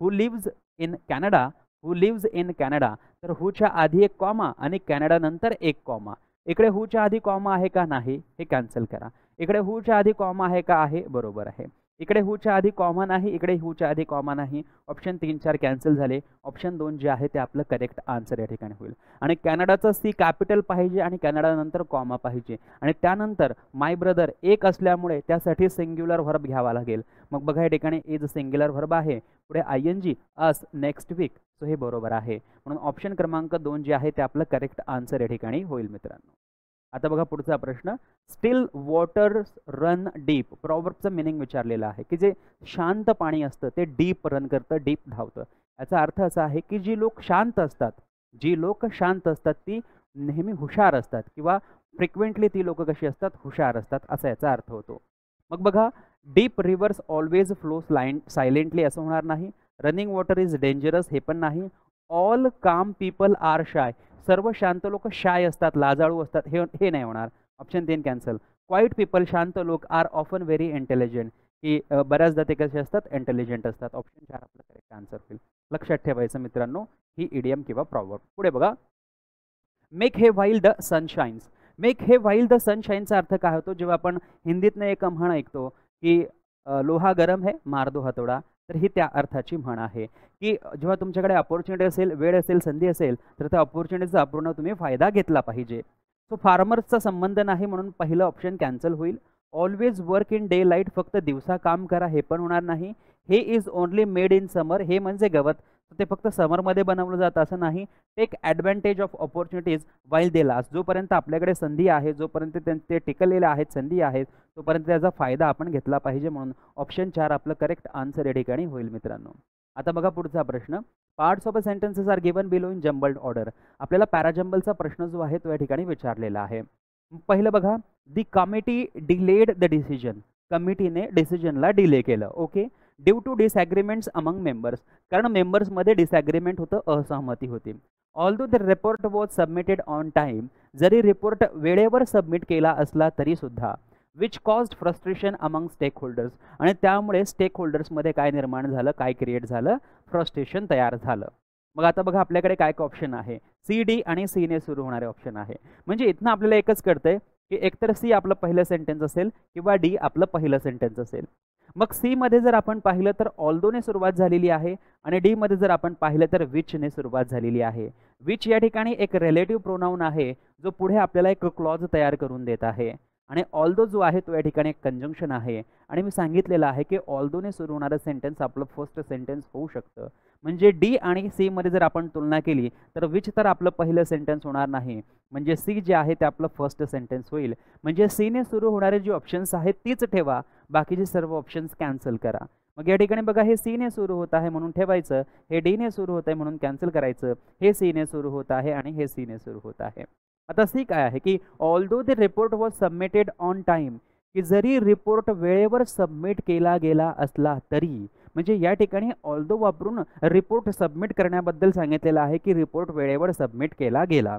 Who lives in Canada, who lives in Canada, तर हूच्या आधी एक कॉमा आणि कॅनडा नंतर एक कॉमा. इकडे हूच्या आधी कॉमा आहे का? नाही. हे कॅन्सल करा. इकडे हूच्या आधी कॉमा आहे का? आहे. बरोबर आहे. इकडे हूच्या आधी कॉमा नाही, इकडे हूच्या आधी कॉमा नाही. ऑप्शन 3, 4 कॅन्सल झाले. ऑप्शन 2 जे आहे ते आपलं करेक्ट आन्सर या ठिकाणी होईल. आणि कॅनडाचं सी कॅपिटल पाहिजे आणि कॅनडानंतर कॉमा पाहिजे. आणि त्यानंतर माय ब्रदर एक असल्यामुळे त्यासाठी सिंग्युलर व्हर्ब घ्यावा लागेल. मग बघा या ठिकाणी इज सिंग्युलर व्हर्ब आहे, पुढे ING, अस, नेक्स्ट वीक. सो हे बरोबर आहे. म्हणून ऑप्शन क्रमांक 2 जे आहे ते आपलं करेक्ट आन्सर या ठिकाणी होईल मित्रांनो. आता बघा पुढचा प्रश्न. Still waters run deep. प्रॉव्हर्बचं मिनिंग विचारलेलं आहे, की जे शांत पाणी असतं ते डीप रन करतं, डीप धावतं. याचा अर्थ असा आहे की जी लोक शांत असतात, जी लोक शांत असतात ती नेहमी हुशार असतात किंवा फ्रिक्वेंटली ती लोक कशी असतात? हुशार असतात, असा याचा अर्थ होतो. मग बघा, deep reverse always flow silently असं होणार नाही. रनिंग वॉटर इज डेंजरस हे पण नाही. ऑल काम पीपल आर शाय, सर्व शांत लोक शाय असतात, लाजाळू असतात, हे नाही होणार. Option 3 cancel. क्वाईट पीपल, शांत लोक, आर ऑफन व्हेरी इंटेलिजंट, की बऱ्याचदा ते कसे असतात? इंटेलिजंट असतात. ऑप्शन 4 आपलं करेक्ट आन्सर होईल. लक्षात ठेवायचं मित्रांनो, ही इडियम किंवा प्रॉवर्ब. पुढे बघा, मेक हे व्हाईल द सनशाईन्स. मेक हे व्हाईल द सनशाईनचा अर्थ काय होतो? जेव्हा आपण हिंदीतनं एक म्हण ऐकतो की लोहा गरम है मार दो हथोडा, तर ही त्या अर्थाची म्हण आहे, की जेव्हा तुमच्याकडे अपॉर्च्युनिटी असेल, वेळ असेल, संधी असेल, तर त्या अपॉर्च्युनिटीचा पूर्ण तुम्ही फायदा घेतला पाहिजे. सो फार्मर्सचा संबंध नाही म्हणून पहिलं ऑप्शन कॅन्सल होईल. Always work in day light, फक्त दिवसा काम करा, हे पण होणार नाही. हे is only made in summer, हे म्हणजे गवत, ते फक्त समरमध्ये बनवलं जातं असं नाही. Take advantage of opportunities while they last, जोपर्यंत आपल्याकडे संधी आहे, जोपर्यंत ते टिकलेले आहेत, संधी आहेत, तोपर्यंत त्याचा फायदा आपण घेतला पाहिजे. म्हणून ऑप्शन 4 आपलं करेक्ट आन्सर या ठिकाणी होईल मित्रांनो. आता बघा पुढचा प्रश्न. Parts of a sentences are given below in jumbled order. आपल्याला पॅराजम्बलचा प्रश्न जो आहे तो या ठिकाणी विचारलेला आहे. पहिलं बघा, the committee delayed the decision. कमिटीने डिसिजनला डिले केलं. Okay. Due to disagreements among members. कारण मेंबर्समध्ये डिसॲग्रीमेंट होतं, असहमती होती. Although the report was submitted on time. जरी रिपोर्ट वेळेवर सबमिट केला असला तरी सुद्धा. Which caused frustration among stakeholders. आणि त्यामुळे स्टेक होल्डर्समध्ये काय निर्माण झालं, काय क्रिएट झालं, फ्रस्ट्रेशन तयार झालं. मग आता बघा आपल्याकडे काय काय ऑप्शन आहे. सी, डी आणि सीने सुरू होणारे ऑप्शन आहे. म्हणजे इथनं आपल्याला एकच कळतंय की एकतर सी आपलं पहिलं सेंटेन्स असेल किंवा डी आपलं पहिलं सेंटेन्स असेल. मग सी मध्ये जर आपण पाहिलं तर ऑल्दोने सुरुवात झालेली आहे आणि डी मध्ये जर आपण पाहिलं तर विचने सुरुवात झालेली आहे. विच या ठिकाणी एक रिलेटिव्ह प्रोनाऊन आहे जो पुढे आपल्याला एक क्लॉज तयार करून देत आहे. आणि ऑल्दो जो आहे तो या ठिकाणी एक कंजंक्शन आहे. आणि मी सांगितलेलं आहे की ऑल्दोने सुरू होणारं सेंटेन्स आपलं फर्स्ट सेंटेन्स होऊ शकतं. म्हणजे डी आणि सी मध्ये जर आपण तुलना केली तर विच तर आपलं पहिलं सेंटेन्स होणार नाही. म्हणजे सी जे आहे ते आपलं फर्स्ट सेंटेन्स होईल. म्हणजे सीने सुरू होणारे जे ऑप्शन्स आहेत तीच ठेवा, बाकीचे सर्व ऑप्शन्स कॅन्सल करा. मग या ठिकाणी बघा, हे सीने सुरू होत आहे म्हणून ठेवायचं, हे डीने सुरू होत आहे म्हणून कॅन्सल करायचं, हे सीने सुरू होत आहे आणि हे सीने सुरू होत आहे. आता सी काय आहे की although the report was submitted on time. की जरी रिपोर्ट वेळेवर सबमिट केला गेला असला तरी. म्हणजे या ठिकाणी ऑल्दो वापरून रिपोर्ट सबमिट करण्याबद्दल सांगितलेलं आहे की रिपोर्ट वेळेवर सबमिट केला गेला.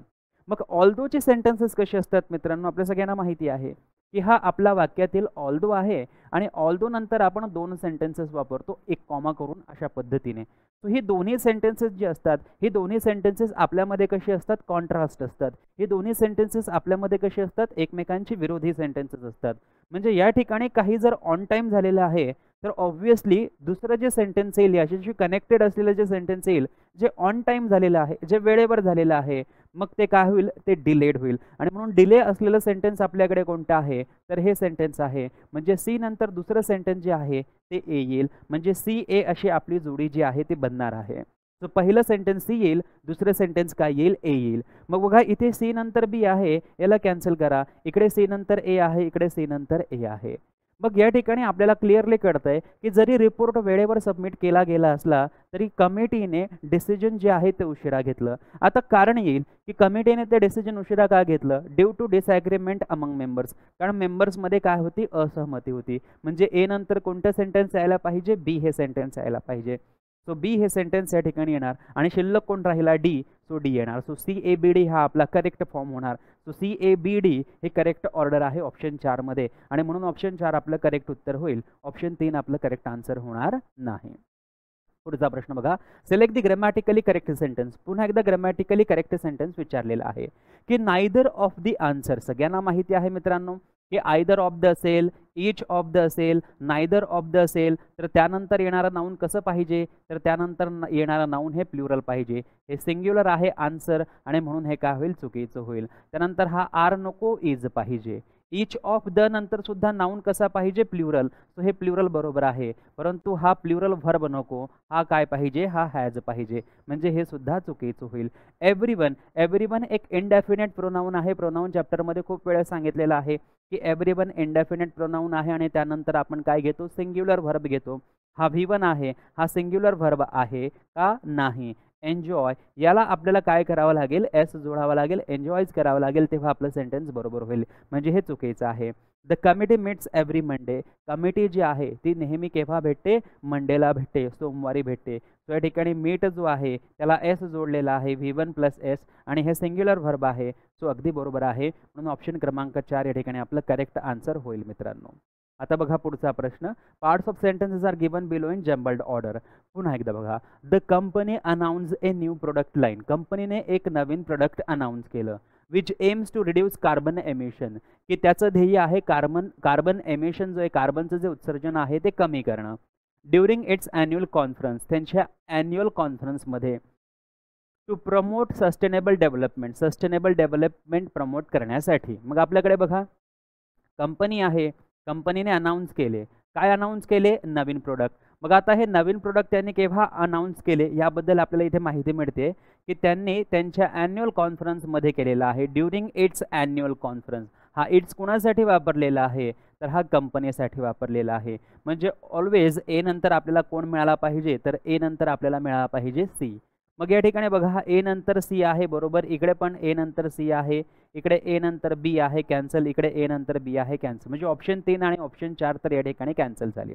मग ऑल्दोचे सेंटेन्सेस कसे असतात मित्रांनो, आपल्या सगळ्यांना माहिती आहे की हा आपला वाक्यातील ऑल्दो आहे आणि ऑल्दो नंतर आपण दोन सेंटेन्सेस वापरतो एक कॉमा करून अशा पद्धतीने. सो ही दोन्ही सेंटेन्सेस जी असतात, ही दोन्ही सेंटेन्सेस आपल्यामध्ये कशी असतात, कॉन्ट्रास्ट असतात. ही दोन्ही सेंटेन्सेस आपल्यामध्ये कशी असतात, एकमेकांची विरोधी सेंटेन्सेस असतात. म्हणजे या ठिकाणी काही जर ऑन टाइम झालेलं आहे तर ऑब्व्हियसली दुसरं जे सेंटेन्स येईल याच्याशी कनेक्टेड असलेलं जे सेंटेन्स येईल जे ऑन टाइम झालेलं आहे, जे वेळेवर झालेलं आहे, मग ते काय होईल, ते डिलेड होईल. आणि म्हणून डिले असलेलं सेंटेन्स आपल्याकडे कोणतं आहे तर हे सेंटेन्स आहे. म्हणजे सी नंतर दुसरं सेंटेन्स जे आहे ते ए येईल. म्हणजे सी ए अशी आपली जोडी जी आहे ती बनणार आहे. सो पहिलं सेंटेन्स सी येईल, दुसरं सेंटेन्स काय येईल, ए येईल. मग बघा इथे सी नंतर बी आहे, याला कॅन्सल करा. इकडे सी नंतर ए आहे, इकडे सी नंतर ए आहे. मग या ठिकाणी आपल्याला क्लिअरली कळतंय की जरी रिपोर्ट वेळेवर सबमिट केला गेला असला तरी कमिटीने डिसिजन जे आहे ते उशिरा घेतलं. आता कारण येईल की कमिटीने ते डिसिजन उशिरा का घेतलं, ड्यू टू डिसॲग्रीमेंट अमंग मेंबर्स. कारण मेंबर्समध्ये काय होती, असहमती होती. म्हणजे ए नंतर कोणतं सेंटेन्स यायला पाहिजे, बी हे सेंटेन्स यायला पाहिजे. सो बी हे सेंटेन्स या ठिकाणी येणार आणि शिल्लक कोण राहिला, डी. सो डी येणार. So C A B D हा आपला करेक्ट फॉर्म होणार. So C A B D हे करेक्ट ऑर्डर आहे ऑप्शन 4 मध्ये आणि म्हणून ऑप्शन 4 आपलं करेक्ट उत्तर होईल. ऑप्शन 3 आपलं करेक्ट आन्सर होणार नाही. पुढचा प्रश्न बघा, select the grammatically correct sentence. पुन्हा एकदा ग्रॅमॅटिकली करेक्ट सेंटेन्स विचारलेला आहे की नायदर ऑफ दी आन्सर. सगळ्यांना माहिती आहे मित्रांनो की आयदर ऑफ द असेल, ईच ऑफ द असेल, नायदर ऑफ द असेल तर त्यानंतर येणारं नाऊन कसं पाहिजे, तर त्यानंतर येणारं नाऊन हे प्लुरल पाहिजे. हे सिंग्युलर आहे आन्सर आणि म्हणून हे काय होईल, चुकीचं होईल. त्यानंतर हा आर नको, इज पाहिजे. ईच ऑफ द नंतर सुद्धा नाऊन कसा पाहिजे, प्लुरल. सो हे प्लुरल बरोबर आहे, परंतु हा प्लुरल व्हर्ब नको, हा काय पाहिजे, हा हॅज पाहिजे. म्हणजे हे सुद्धा चुकीचं होईल. एव्हरीवन, एव्हरीवन एक इनडेफिनेट प्रोनाऊन आहे. प्रोनाऊन चॅप्टरमध्ये खूप वेळा सांगितलेलं आहे की एव्हरीवन इनडेफिनेट प्रोनाऊन आहे आणि त्यानंतर आपण काय घेतो, सिंग्युलर व्हर्ब घेतो. हा V1 आहे, हा सिंग्युलर व्हर्ब आहे का नाही. एन्जॉय याला आपल्याला काय करावं लागेल, एस जोडावा लागेल, एन्जॉयज करावं लागेल, तेव्हा आपलं सेंटेन्स बरोबर होईल. म्हणजे हे चुकीचं आहे. The committee meets every Monday. Committee जी आहे ती नेहमी केव्हा भेटते, मंडेला भेटते, सोमवारी भेटते. तो या ठिकाणी मीट जो आहे त्याला एस जोडलेला आहे, V1 + एस आणि हे सिंग्युलर व्हर्ब आहे. सो अगदी बरोबर आहे. म्हणून ऑप्शन क्रमांक 4 या ठिकाणी आपलं करेक्ट आन्सर होईल मित्रांनो. आता बघा पुढचा प्रश्न, parts of sentences are given below in jumbled order. पुन्हा एकदा बघा, the company announce a new product line. कंपनीने एक नवीन प्रोडक्ट अनाउन्स केलं. Which aims to reduce carbon emission. की त्याचं ध्येय आहे कार्बन एमिशन जो आहे, कार्बनचं जे उत्सर्जन आहे ते कमी करणं. ड्युरिंग इट्स ॲन्युअल कॉन्फरन्स, त्यांच्या ॲन्युअल कॉन्फरन्समध्ये. To promote sustainable development, sustainable development promote करण्यासाठी. मग आपल्याकडे बघा कंपनी आहे, कंपनीने अनाउन्स केले. काय अनाउन्स केले, नवीन प्रोडक्ट. मग आता हे नवीन प्रोडक्ट त्यांनी केव्हा अनाउन्स केले याबद्दल आपल्याला इथे माहिती मिळते की त्यांनी त्यांच्या ॲन्युअल कॉन्फरन्समध्ये केलेला आहे. During its annual conference. हा इट्स कुणासाठी वापरलेला आहे, तर हा कंपनीसाठी वापरलेला आहे. म्हणजे ऑलवेज ए नंतर आपल्याला कोण मिळाला पाहिजे, तर ए नंतर आपल्याला मिळाला पाहिजे सी. मग या ठिकाणी बघा हा ए नंतर सी आहे बरोबर, इकडे पण ए नंतर सी आहे, इकडे ए नंतर बी आहे कॅन्सल, इकडे ए नंतर बी आहे कॅन्सल, म्हणजे ऑप्शन 3 आणि ऑप्शन 4 तर या ठिकाणी कॅन्सल झाली.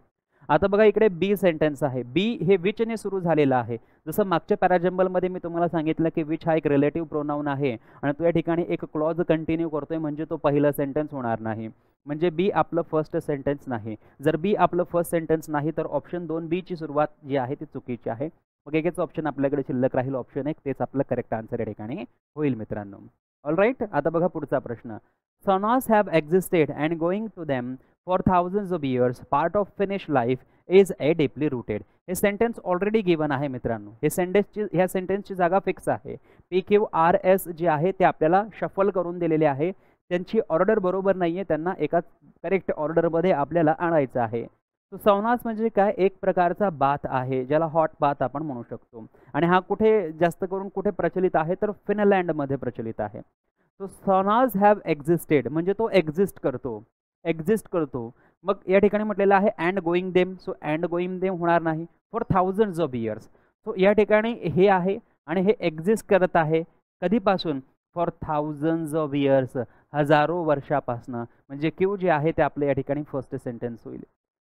आता बघा इकडे बी सेंटेन्स आहे. बी हे विचने सुरू झालेलं आहे. जसं मागच्या पॅराजंबलमध्ये मी तुम्हाला सांगितलं की विच हा एक रिलेटिव्ह प्रोनाऊन आहे आणि तो या ठिकाणी एक क्लॉज कंटिन्यू करतोय, म्हणजे तो पहिलं सेंटेन्स होणार नाही. म्हणजे बी आपलं फर्स्ट सेंटेन्स नाही. जर बी आपलं फर्स्ट सेंटेन्स नाही तर ऑप्शन 2 बी ची सुरुवात जी आहे ती चुकीची आहे. मग एकच ऑप्शन आपल्याकडे शिल्लक राहील, ऑप्शन 1, तेच आपलं करेक्ट आन्सर या ठिकाणी होईल मित्रांनो. All right. आता बघा पुढचा प्रश्न. Saunas have existed and going to them for thousands of years, part of Finnish life is a deeply rooted. हे सेंटेन्स ऑलरेडी गिवन आहे मित्रांनो. ह्या सेंटेन्सची जागा फिक्स आहे. पी क्यू आर एस जे आहे ते आपल्याला शफल करून दिलेले आहे. त्यांची ऑर्डर बरोबर नाही आहे, त्यांना एकाच करेक्ट ऑर्डरमध्ये आपल्याला आणायचं आहे. तो सौनास म्हणजे काय, एक प्रकारचा बाथ आहे ज्याला हॉट बाथ आपण म्हणू शकतो. आणि हा कुठे जास्त करून कुठे प्रचलित आहे तर फिनलँडमध्ये प्रचलित आहे. तो सौनास हॅव एक्झिस्टेड म्हणजे तो एक्झिस्ट करतो. मग या ठिकाणी म्हटलेलं आहे and going them. So and going them होणार नाही. For thousands of years. So या ठिकाणी हे आहे आणि हे एक्झिस्ट करत आहे कधीपासून, फॉर थाउजंड्स ऑफ इयर्स, हजारो वर्षापासून. म्हणजे क्यू जे आहे ते आपलं या ठिकाणी फर्स्ट सेंटेन्स होईल.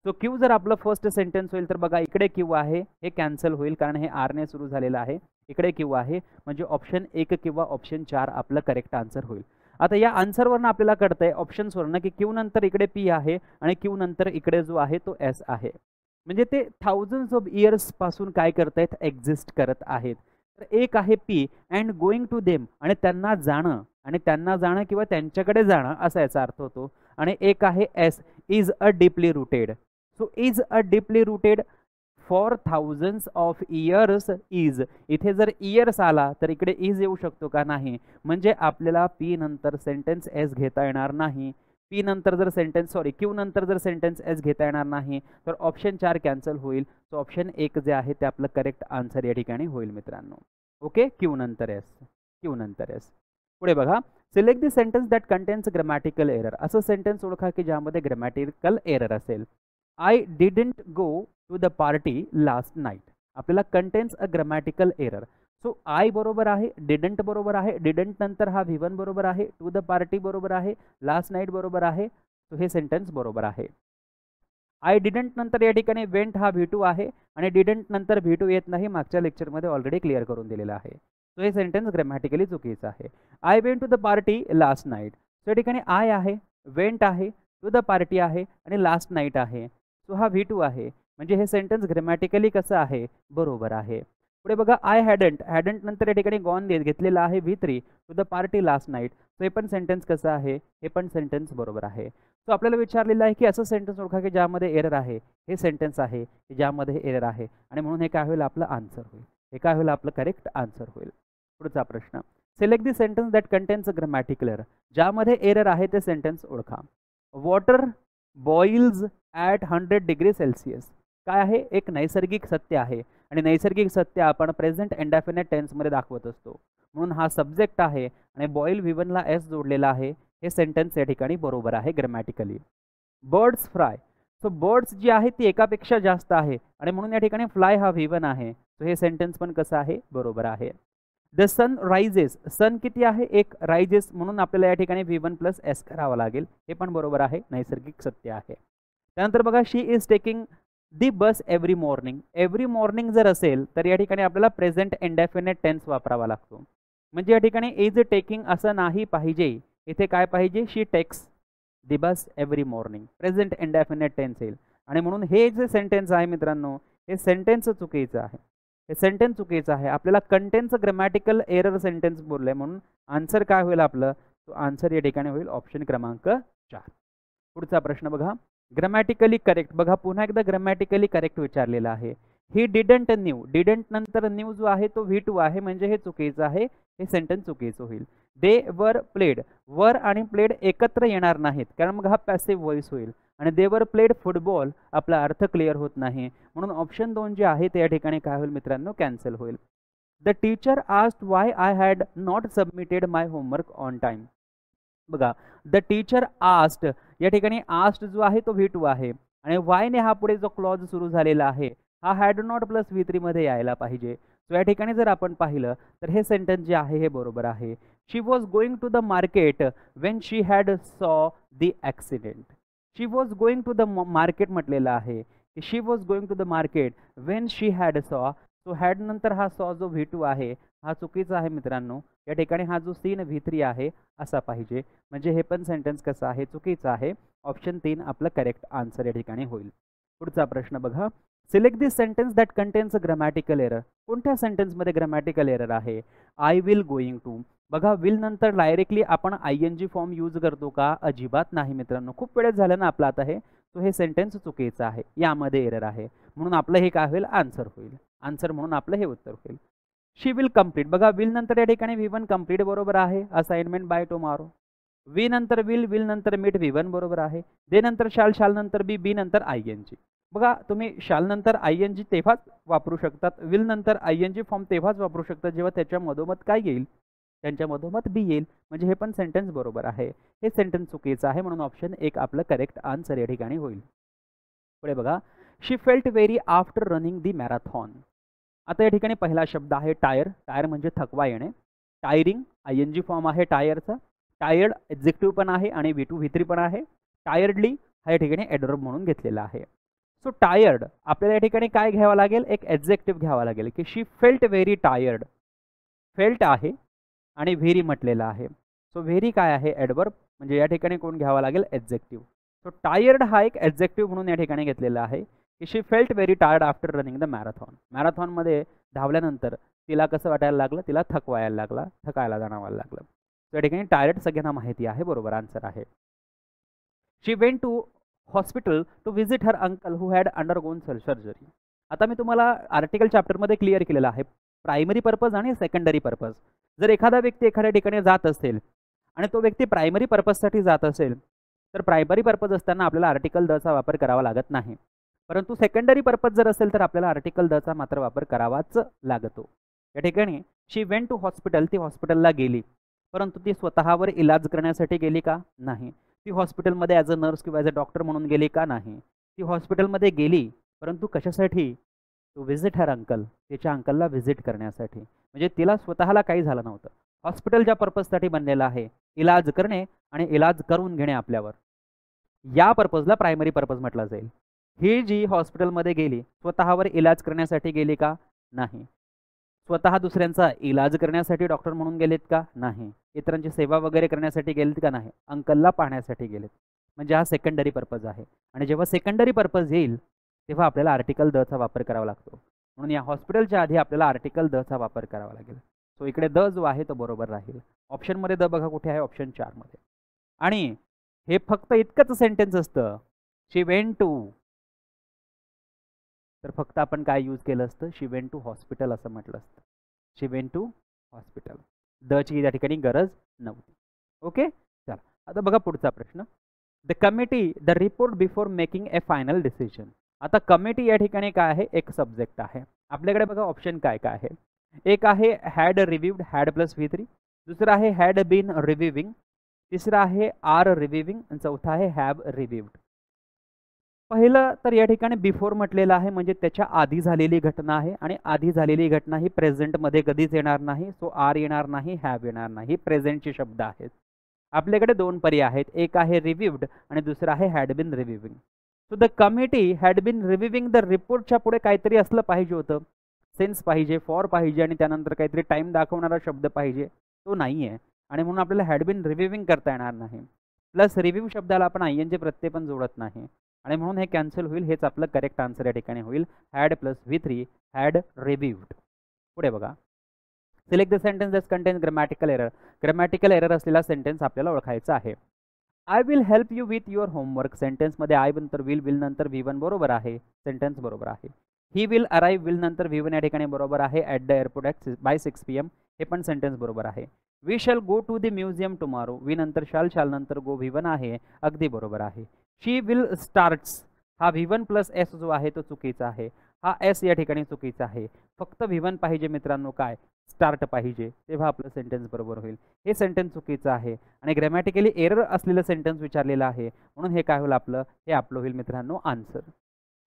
सो क्यू जर आपलं फर्स्ट सेंटेन्स होईल तर बघा इकडे क्यू आहे हे कॅन्सल होईल कारण हे आरने सुरू झालेलं आहे. इकडे क्यू आहे म्हणजे ऑप्शन 1 किंवा ऑप्शन 4 आपलं करेक्ट आन्सर होईल. आता या आन्सरवरनं आपल्याला कळतंय ऑप्शन्सवरनं की क्यू नंतर इकडे पी आहे आणि क्यू नंतर इकडे जो आहे तो एस आहे. म्हणजे ते थाउजंड्स ऑफ इयर्स पासून काय करतायत, एक्झिस्ट करत आहेत. तर एक आहे P and going to them आणि त्यांना जाणं किंवा त्यांच्याकडे जाणं असा याचा अर्थ होतो. आणि एक आहे S is a deeply rooted. So is a deeply rooted for thousands of years is. इथे जर इयर्स आला तर इकडे इज येऊ शकतो का, नाही. म्हणजे आपल्याला पी नंतर सेंटेन्स एस घेता येणार नाही. क्यू नंतर जर सेंटेन्स एस घेता येणार नाही तर ऑप्शन 4 कॅन्सल होईल. सो ऑप्शन 1 जे आहे ते आपलं करेक्ट आन्सर या ठिकाणी होईल मित्रांनो. ओके. क्यू नंतर एस. पुढे बघा. Select the sentence that contains grammatical error. असं सेंटेन्स ओळखा की ज्यामध्ये ग्रामॅटिकल एरर असेल. I didn't go to the party last night. आपल्याला contains a grammatical error. So I बरोबर आहे, डिडंट बरोबर आहे, डिडंट नंतर हा V1 बरोबर आहे, टू द पार्टी बरोबर आहे, लास्ट नाईट बरोबर आहे. सो हे सेंटेन्स बरोबर आहे. आय डिडंट नंतर या ठिकाणी वेंट हा V2 आहे आणि डिडंट नंतर V2 येत नाही, मागच्या लेक्चरमध्ये ऑलरेडी क्लिअर करून दिलेला आहे. सो हे सेंटेन्स ग्रामॅटिकली चुकीचं आहे. I went to the party last night. So या ठिकाणी आय आहे, वेंट आहे, टू द पार्टी आहे आणि लास्ट नाईट आहे. सो हा V2 आहे. म्हणजे हे सेंटेन्स ग्रामॅटिकली कसं आहे, बरोबर आहे. पुढे बघा. आय हॅडंट नंतर या ठिकाणी गॉन घेतलेला आहे V3 to the party last night. So हे पण सेंटेन्स कसं आहे, हे पण सेंटेन्स बरोबर आहे. सो आपल्याला विचारलेलं आहे की असं सेंटेन्स ओळखा की ज्यामध्ये एरर आहे. हे सेंटेन्स आहे की ज्यामध्ये एरर आहे आणि म्हणून हे काय होईल, आपलं आन्सर होईल. हे काय होईल, आपलं करेक्ट आन्सर होईल. पुढचा प्रश्न. Select the sentence that contains grammatical error. ज्यामध्ये एरर आहे ते सेंटेन्स ओळखा. Water boils at 100 degree Celsius. काय आहे, एक नैसर्गिक सत्य आहे आणि नैसर्गिक सत्य आपण प्रेझेंट इंडेफिनिट टेन्समध्ये दाखवत असतो. म्हणून हा सब्जेक्ट आहे आणि बॉईल V1 ला एस जोडलेला आहे. हे सेंटेन्स या ठिकाणी बरोबर आहे grammatically. Birds fly. So birds जी आहे ती एकापेक्षा जास्त आहे आणि म्हणून या ठिकाणी फ्लाय हा V1 आहे. सो हे सेंटेन्स पण कसं आहे, बरोबर आहे. The sun rises. सन किती आहे, एक, रायझेस म्हणून आपल्याला या ठिकाणी V1 प्लस एस करावं लागेल. हे पण बरोबर आहे, नैसर्गिक सत्य आहे. त्यानंतर बघा. She is taking the bus every morning. Every morning जर असेल तर या ठिकाणी आपल्याला प्रेझेंट इंडेफिनिट टेन्स वापरावा लागतो. म्हणजे या ठिकाणी इज टेकिंग असं नाही पाहिजे. इथे काय पाहिजे, she takes the bus every morning. Present indefinite tense येईल आणि म्हणून हे जे सेंटेन्स आहे मित्रांनो, हे सेंटेन्स चुकीचं आहे. हे सेंटेन्स चुकीचं आहे. आपल्याला कंटेन्स ग्रामॅटिकल एरर सेंटेन्स बोललंय म्हणून आन्सर काय होईल आपलं, तो आन्सर या ठिकाणी होईल ऑप्शन क्रमांक 4. पुढचा प्रश्न बघा. Grammatically correct. बघा पुन्हा एकदा ग्रामॅटिकली करेक्ट विचारलेलं आहे. He didn't knew. डिडंट नंतर न्यू जो आहे तो V2 आहे म्हणजे हे चुकीचं आहे. हे सेंटेन्स चुकीचं होईल. दे वर प्लेड. वर आणि प्लेड एकत्र येणार नाहीत कारण मग हा पॅसिव्ह व्हॉइस होईल आणि दे वर प्लेड फुटबॉल आपला अर्थ क्लिअर होत नाही. म्हणून ऑप्शन 2 जे आहे ते या ठिकाणी काय होईल मित्रांनो, कॅन्सल होईल. The teacher asked Y I had not submitted my homework on time. बघा. द टीचर आस्क्ड या ठिकाणी आस्क्ड जो आहे तो V2 आहे आणि वाय ने हा पुढे जो क्लॉज सुरू झालेला आहे हा हॅड नॉट प्लस V3 मध्ये यायला पाहिजे. सो या ठिकाणी जर आपण पाहिलं तर हे सेंटेन्स जे आहे हे बरोबर आहे. She was going to the market when she had saw the accident. She was going to the market म्हटलेलं आहे की she was going to the market when she had saw. So had नंतर हा सॉ जो V2 आहे हा चुकीचा आहे मित्रांनो. या ठिकाणी हा जो सीन V3 आहे असा पाहिजे. म्हणजे हे पण सेंटेन्स कसं आहे चुकीचं आहे. ऑप्शन 3 आपलं करेक्ट आन्सर या ठिकाणी होईल. पुढचा प्रश्न बघा. Select this sentence that contains a grammatical error. कोणत्या सेंटेन्समध्ये ग्रामॅटिकल एरर आहे? I will going to. बघा विल नंतर डायरेक्टली आपण ING फॉर्म यूज करतो का? अजिबात नाही मित्रांनो. खूप वेळेस झालं ना आपलं आता हे. तो हे सेंटेन्स चुकीचं आहे. यामध्ये एरर आहे. म्हणून आपलं हे काय होईल? आन्सर होईल. आन्सर म्हणून आपलं हे उत्तर होईल. शी विल कंप्लीट. बघा विल नंतर या ठिकाणी V1 कंप्लीट बरोबर आहे. Assignment bye tomorrow. वी नंतर विल नंतर मीट V1 बरोबर आहे. दे नंतर शाल नंतर बी नंतर ING. बघा तुम्ही शाल नंतर ING तेव्हाच वापरू शकतात. विल नंतर ING फॉर्म तेव्हाच वापरू शकतात जेव्हा त्याच्या मधोमध काय येईल? त्यांच्या मधोमध बी येईल. म्हणजे हे पण सेंटेन्स बरोबर आहे. हे सेंटेन्स चुकीचं आहे म्हणून ऑप्शन 1 आपलं करेक्ट आन्सर या ठिकाणी होईल. पुढे बघा. शी फेल्ट व्हेरी आफ्टर रनिंग दी मॅरेथॉन. आता या ठिकाणी पहिला शब्द आहे टायर. टायर म्हणजे थकवा येणे. टायरिंग ING फॉर्म आहे टायरचा. टायर्ड एक्झेक्टिव्ह पण आहे आणि V2 V3 पण आहे. टायर्डली हा या ठिकाणी ॲडव्हर्ब म्हणून घेतलेला आहे. सो टायर्ड आपल्याला या ठिकाणी काय घ्यावं लागेल? एक एक्झेक्टिव्ह घ्यावा लागेल की she felt very tired. Felt आहे आणि व्हेरी म्हटलेलं आहे. सो व्हेरी काय आहे? ॲडव्हर्ब. म्हणजे या ठिकाणी कोण घ्यावा लागेल? एक्झेक्टिव्ह. सो टायर्ड हा एक एक्झेक्टिव्ह म्हणून या ठिकाणी घेतलेला आहे की she felt very tired after running the marathon. मॅरेथॉनमध्ये धावल्यानंतर तिला कसं वाटायला लागलं? तिला थकवायला लागला, थकायला जाणवायला लागलं. त्या ठिकाणी टायर्ड सगळ्यांना माहिती आहे. बरोबर आन्सर आहे. She went to hospital to visit her uncle who had undergone surgery. आता मी तुम्हाला आर्टिकल चॅप्टरमध्ये क्लिअर केलेलं आहे प्रायमरी पर्पज आणि सेकंडरी पर्पज. जर एखादा व्यक्ती एखाद्या ठिकाणी जात असेल आणि तो व्यक्ती प्रायमरी पर्पजसाठी जात असेल तर प्रायमरी पर्पज असताना आपल्याला आर्टिकल दचा वापर करावा लागत नाही. परंतु सेकंडरी पर्पज जर असेल तर आपल्याला आर्टिकल दचा मात्र वापर करावाच लागतो. या ठिकाणी शी वेंट टू हॉस्पिटल. ती हॉस्पिटलला गेली परंतु ती स्वतःवर इलाज करण्यासाठी गेली का? नाही. ती हॉस्पिटलमध्ये ॲज अ नर्स किंवा ॲज अ डॉक्टर म्हणून गेली का? नाही. ती हॉस्पिटलमध्ये गेली परंतु कशासाठी? To visit her uncle. तिच्या अंकलला व्हिजिट करण्यासाठी. म्हणजे तिला स्वतःला काही झालं नव्हतं. हॉस्पिटल ज्या पर्पजसाठी बनलेलं आहे इलाज करणे आणि इलाज करून घेणे आपल्यावर, या पर्पजला प्रायमरी पर्पज म्हटलं जाईल. ही जी हॉस्पिटलमध्ये गेली स्वतःवर इलाज करण्यासाठी गेली का? नाही. स्वतः दुसऱ्यांचा इलाज करण्यासाठी डॉक्टर म्हणून गेलेत का? नाही. इतरांची सेवा वगैरे करण्यासाठी गेलेत का? नाही. अंकलला पाहण्यासाठी गेलेत. म्हणजे हा सेकंडरी पर्पज आहे. आणि जेव्हा सेकंडरी पर्पज येईल तेव्हा आपल्याला आर्टिकल दचा वापर करावा लागतो. म्हणून या हॉस्पिटलच्या आधी आपल्याला आर्टिकल दचा वापर करावा लागेल. सो इकडे द जो आहे तो बरोबर राहील. ऑप्शनमध्ये द बघा कुठे आहे? ऑप्शन 4 मध्ये. आणि हे फक्त इतकंच सेंटेन्स असतं शी वेंट टू, तर फक्त आपण काय यूज केलं असतं? शी वेंट टू हॉस्पिटल असं म्हटलं असतं. शी वेंट टू हॉस्पिटल. दची त्या ठिकाणी गरज नव्हती. ओके. चला आता बघा पुढचा प्रश्न. The committee the report before making A final decision. आता कमिटी या ठिकाणी काय आहे? एक सब्जेक्ट आहे. आपल्याकडे बघा ऑप्शन काय काय आहे. एक आहे had reviewed, had plus V3. दुसरा आहे हॅड बीन रिव्ह्यूविंग. तिसरा आहे आर रिव्ह्यूविंग आणि चौथा आहे हॅव रिव्ह्यूड. पहिलं तर या ठिकाणी बिफोर म्हटलेलं आहे म्हणजे त्याच्या आधी झालेली घटना आहे आणि आधी झालेली घटना ही प्रेझेंटमध्ये कधीच येणार नाही. सो आर येणार नाही, हॅव येणार नाही. प्रेझेंटचे शब्द आहेत. आपल्याकडे दोन पर्याय आहेत. एक आहे रिव्ह्यूड आणि दुसरा आहे had been reviewing. So the committee had been reviewing the रिपोर्टच्या पुढे काहीतरी असलं पाहिजे होतं. सेन्स पाहिजे, फॉर पाहिजे आणि त्यानंतर काहीतरी टाइम दाखवणारा शब्द पाहिजे. तो नाही आहे आणि म्हणून आपल्याला हॅड बीन रिव्ह्यूविंग करता येणार नाही. प्लस रिव्ह्यू शब्दाला आपण ING प्रत्यय पण जोडत नाही आणि म्हणून हे कॅन्सल होईल. हेच आपलं करेक्ट आन्सर या ठिकाणी होईल. Had plus V3 had reviewed. पुढे बघा. Select the sentence that contains grammatical error. Grammatical error असलेला सेंटेन्स आपल्याला ओळखायचा आहे. I will help you with your homework. सेंटेन्समध्ये आय नंतर विल नंतर V1 बरोबर आहे. सेंटेन्स बरोबर आहे. ही विल अराईव्ह विल नंतर V1 या ठिकाणी बरोबर आहे. At the airport by 6 PM. हे पण सेंटेन्स बरोबर आहे. We shall go to the museum tomorrow. We नंतर शाल नंतर गो V1 आहे. अगदी बरोबर आहे. She will starts. हा V1 प्लस S जो आहे तो चुकीचा आहे. हा S या ठिकाणी चुकीचा आहे. फक्त V1 पाहिजे मित्रांनो. काय? स्टार्ट पाहिजे. तेव्हा आपलं सेंटेन्स बरोबर होईल. हे सेंटेन्स चुकीचं आहे आणि ग्रॅमॅटिकली एरर असलेलं सेंटेन्स विचारलेलं आहे म्हणून हे काय होईल? आपलं हे आपलं होईल मित्रांनो आन्सर.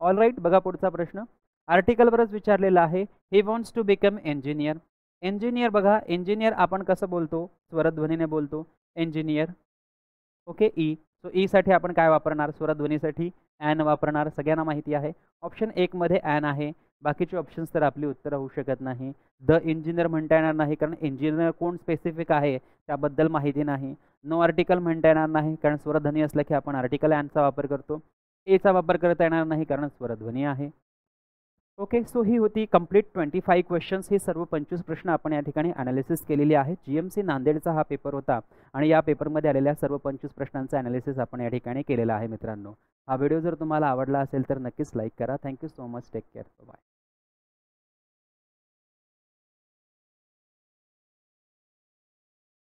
All right. बघा पुढचा प्रश्न. आर्टिकलवरच विचारलेलं आहे. He wants to become engineer. Engineer बघा, इंजिनियर आपण कसं बोलतो? स्वरध्वनीने बोलतो. इंजिनियर. Okay, E. सो ईसाठी आपण काय वापरणार? स्वरध्वनीसाठी ॲन वापरणार. सगळ्यांना माहिती आहे. ऑप्शन 1 मध्ये ॲन आहे. बाकीचे ऑप्शन्स तर आपली उत्तरं होऊ शकत नाही. द इंजिनियर म्हणता येणार नाही, कारण इंजिनियर कोण स्पेसिफिक आहे त्याबद्दल माहिती नाही. नो आर्टिकल म्हणता येणार नाही, कारण स्वरध्वनी असलं की आपण आर्टिकल ॲनचा वापर करतो. एचा वापर करता येणार नाही, कारण स्वरध्वनी आहे. ओके, सो ही होती कंप्लीट 25 क्वेश्चन्स. ही सर्व 25 प्रश्न आपण या ठिकाणी ॲनालिसिस केलेली आहे. GMC नांदेडचा हा पेपर होता आणि या पेपरमध्ये आलेल्या सर्व 25 प्रश्नांचं ॲनालिसिस आपण या ठिकाणी केलेलं आहे मित्रांनो. हा व्हिडिओ जर तुम्हाला आवडला असेल तर नक्कीच लाईक करा. Thank you so much. Take care. Bye.